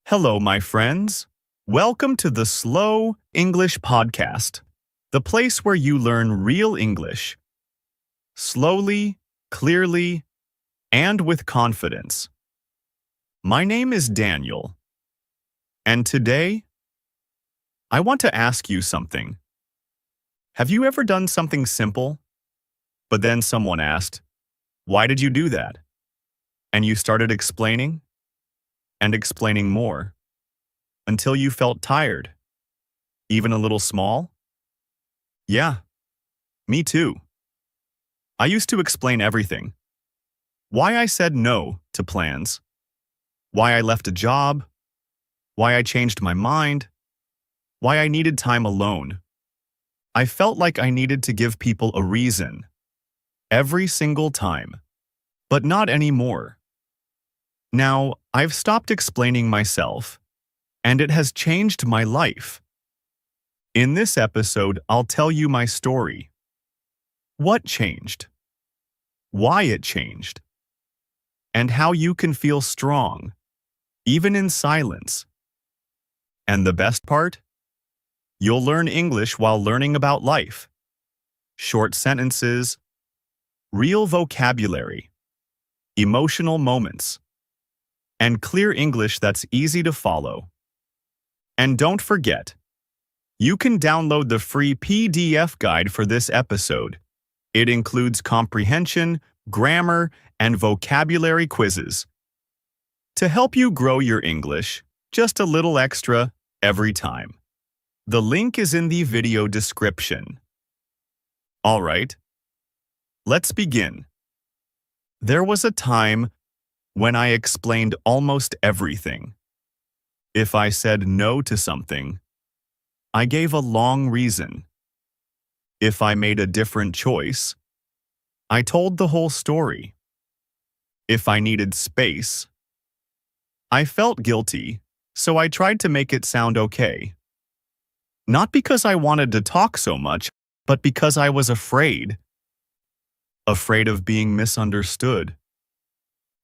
Hello, my friends. Welcome to the Slow English Podcast, the place where you learn real English, slowly, clearly, and with confidence. My name is Daniel, and today, I want to ask you something. Have you ever done something simple, but then someone asked, "Why did you do that?" And you started explaining and explaining more until you felt tired, even a little small? Yeah, me too. I used to explain everything. Why I said no to plans, why I left a job, why I changed my mind, why I needed time alone. I felt like I needed to give people a reason, every single time, but not anymore. Now, I've stopped explaining myself, and it has changed my life. In this episode, I'll tell you my story. What changed? Why it changed? And how you can feel strong, even in silence. And the best part? You'll learn English while learning about life. Short sentences, real vocabulary, emotional moments, and clear English that's easy to follow. And don't forget, you can download the free PDF guide for this episode. It includes comprehension, grammar, and vocabulary quizzes to help you grow your English just a little extra every time. The link is in the video description. All right, let's begin. There was a time when I explained almost everything. If I said no to something, I gave a long reason. If I made a different choice, I told the whole story. If I needed space, I felt guilty, so I tried to make it sound okay. Not because I wanted to talk so much, but because I was afraid. Afraid of being misunderstood.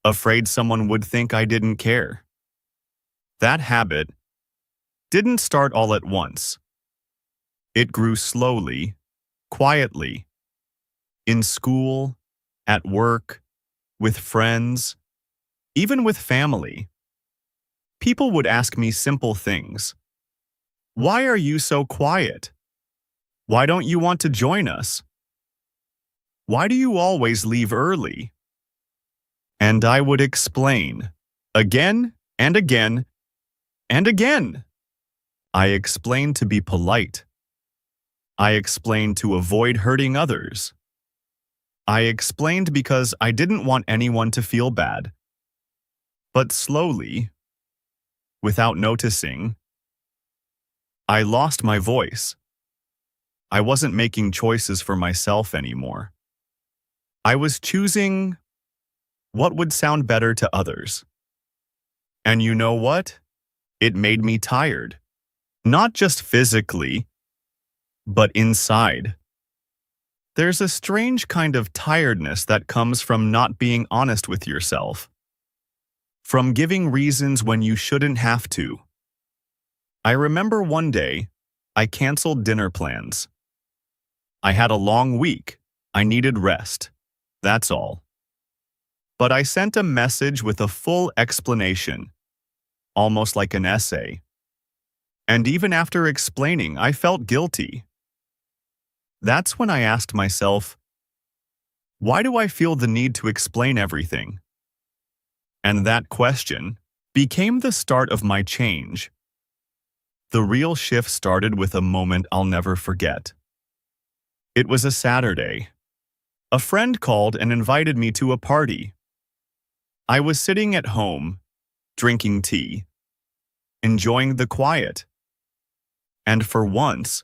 Afraid someone would think I didn't care. That habit didn't start all at once. It grew slowly, quietly, in school, at work, with friends, even with family. People would ask me simple things. Why are you so quiet? Why don't you want to join us? Why do you always leave early? And I would explain, again and again and again. I explained to be polite. I explained to avoid hurting others. I explained because I didn't want anyone to feel bad. But slowly, without noticing, I lost my voice. I wasn't making choices for myself anymore. I was choosing what would sound better to others. And you know what? It made me tired. Not just physically, but inside. There's a strange kind of tiredness that comes from not being honest with yourself. From giving reasons when you shouldn't have to. I remember one day, I canceled dinner plans. I had a long week. I needed rest. That's all. But I sent a message with a full explanation, almost like an essay. And even after explaining, I felt guilty. That's when I asked myself, why do I feel the need to explain everything? And that question became the start of my change. The real shift started with a moment I'll never forget. It was a Saturday. A friend called and invited me to a party. I was sitting at home, drinking tea, enjoying the quiet. And for once,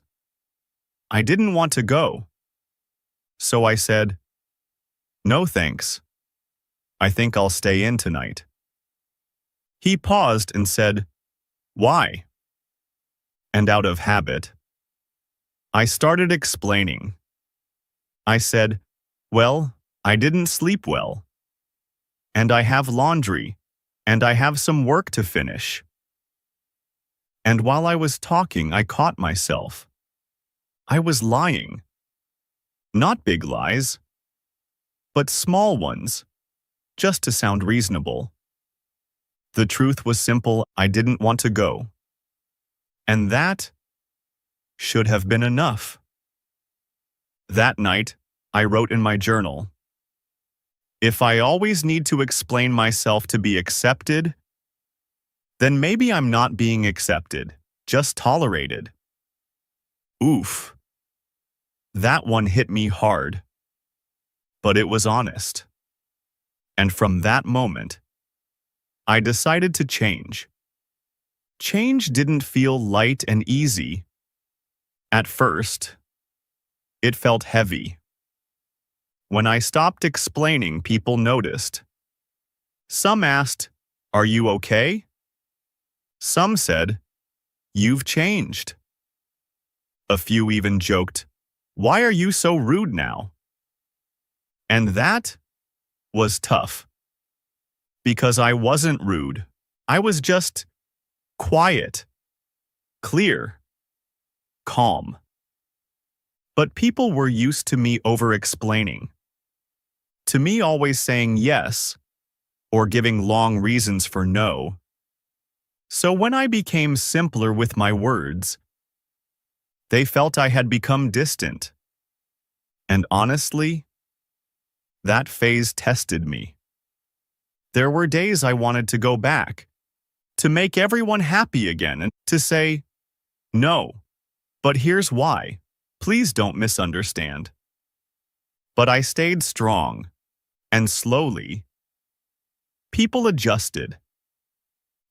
I didn't want to go. So I said, "No thanks. I think I'll stay in tonight." He paused and said, "Why?" And out of habit, I started explaining. I said, "Well, I didn't sleep well. And I have laundry, and I have some work to finish." And while I was talking, I caught myself. I was lying. Not big lies, but small ones, just to sound reasonable. The truth was simple: I didn't want to go. And that should have been enough. That night, I wrote in my journal, if I always need to explain myself to be accepted, then maybe I'm not being accepted, just tolerated. Oof. That one hit me hard. But it was honest. And from that moment, I decided to change. Change didn't feel light and easy. At first, it felt heavy. When I stopped explaining, people noticed. Some asked, "Are you okay?" Some said, "You've changed." A few even joked, "Why are you so rude now?" And that was tough. Because I wasn't rude. I was just quiet, clear, calm. But people were used to me over-explaining. To me always saying yes, or giving long reasons for no. So when I became simpler with my words, they felt I had become distant. And honestly, that phase tested me. There were days I wanted to go back, to make everyone happy again, and to say, no, but here's why. Please don't misunderstand. But I stayed strong, and slowly, people adjusted.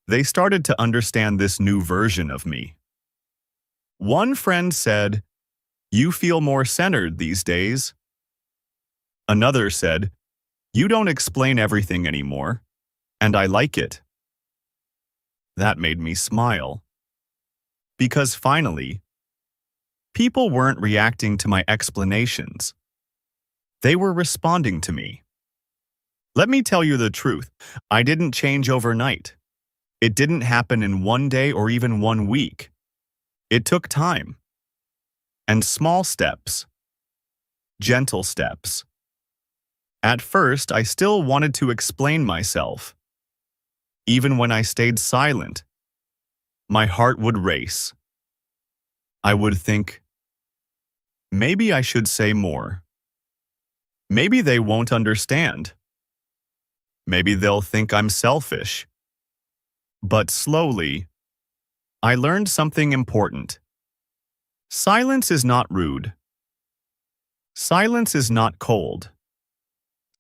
They started to understand this new version of me. One friend said, "You feel more centered these days." Another said, "You don't explain everything anymore, and I like it." That made me smile. Because finally, people weren't reacting to my explanations. They were responding to me. Let me tell you the truth. I didn't change overnight. It didn't happen in one day or even 1 week. It took time. And small steps. Gentle steps. At first, I still wanted to explain myself. Even when I stayed silent, my heart would race. I would think, maybe I should say more. Maybe they won't understand. Maybe they'll think I'm selfish. But slowly, I learned something important. Silence is not rude. Silence is not cold.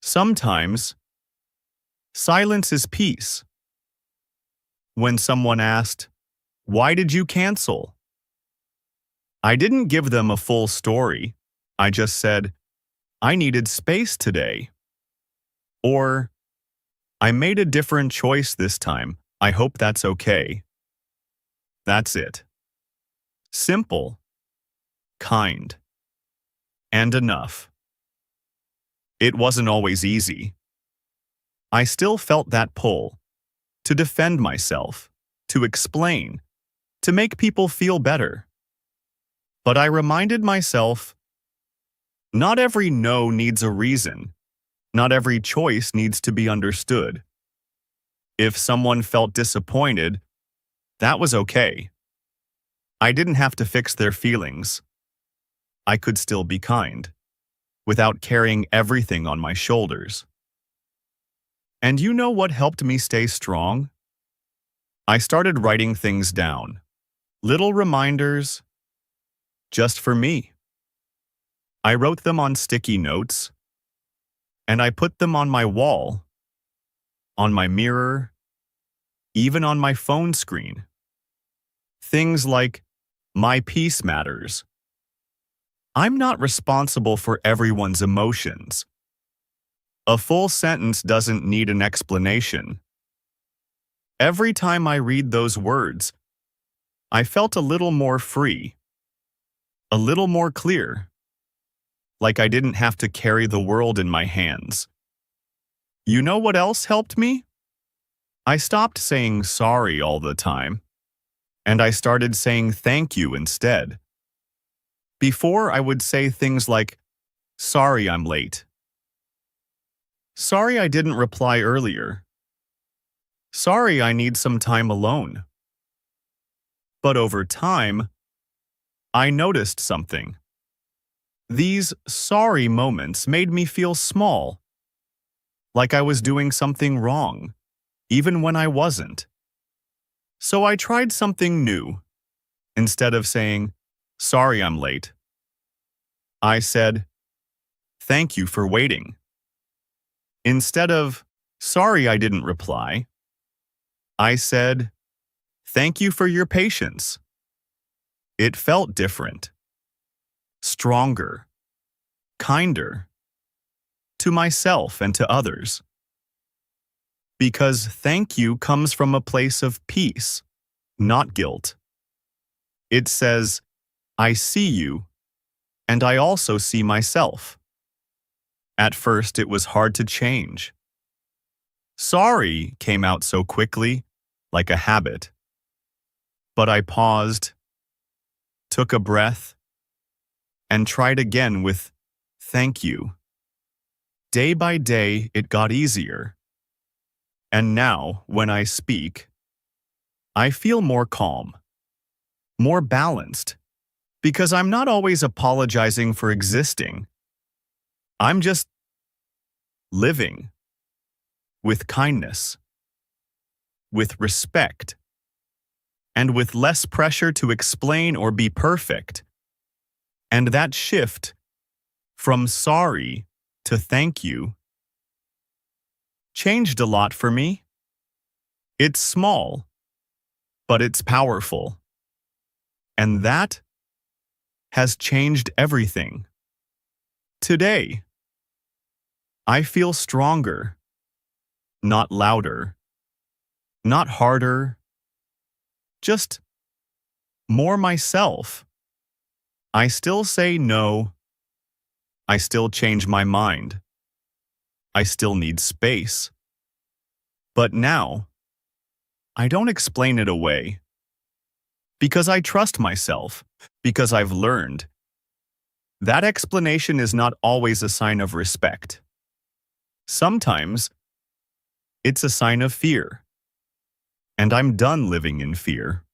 Sometimes, silence is peace. When someone asked, "Why did you cancel?" I didn't give them a full story. I just said, "I needed space today." Or, "I made a different choice this time. I hope that's okay." That's it. Simple, kind, and enough. It wasn't always easy. I still felt that pull to defend myself, to explain, to make people feel better. But I reminded myself, not every no needs a reason. Not every choice needs to be understood. If someone felt disappointed, that was okay. I didn't have to fix their feelings. I could still be kind, without carrying everything on my shoulders. And you know what helped me stay strong? I started writing things down. Little reminders, just for me. I wrote them on sticky notes, and I put them on my wall, on my mirror, even on my phone screen. Things like, "My peace matters." I'm not responsible for everyone's emotions. A full sentence doesn't need an explanation. Every time I read those words, I felt a little more free, a little more clear, like I didn't have to carry the world in my hands. You know what else helped me? I stopped saying sorry all the time. and I started saying thank you instead. Before, I would say things like, sorry I'm late. Sorry I didn't reply earlier. Sorry I need some time alone. But over time, I noticed something. These sorry moments made me feel small, like I was doing something wrong, even when I wasn't. So I tried something new. Instead of saying, sorry I'm late, I said, thank you for waiting. Instead of, sorry I didn't reply, I said, thank you for your patience. It felt different, stronger, kinder, to myself and to others. Because thank you comes from a place of peace, not guilt. It says, I see you, and I also see myself. At first, it was hard to change. Sorry came out so quickly, like a habit. But I paused, took a breath, and tried again with thank you. Day by day, it got easier. And now, when I speak, I feel more calm, more balanced, because I'm not always apologizing for existing. I'm just living with kindness, with respect, and with less pressure to explain or be perfect. And that shift from sorry to thank you changed a lot for me. It's small, but it's powerful. And that has changed everything. Today, I feel stronger, not louder, not harder, just more myself. I still say no. I still change my mind. I still need space. But now, I don't explain it away. Because I trust myself, because I've learned. That explanation is not always a sign of respect. Sometimes, it's a sign of fear. And I'm done living in fear.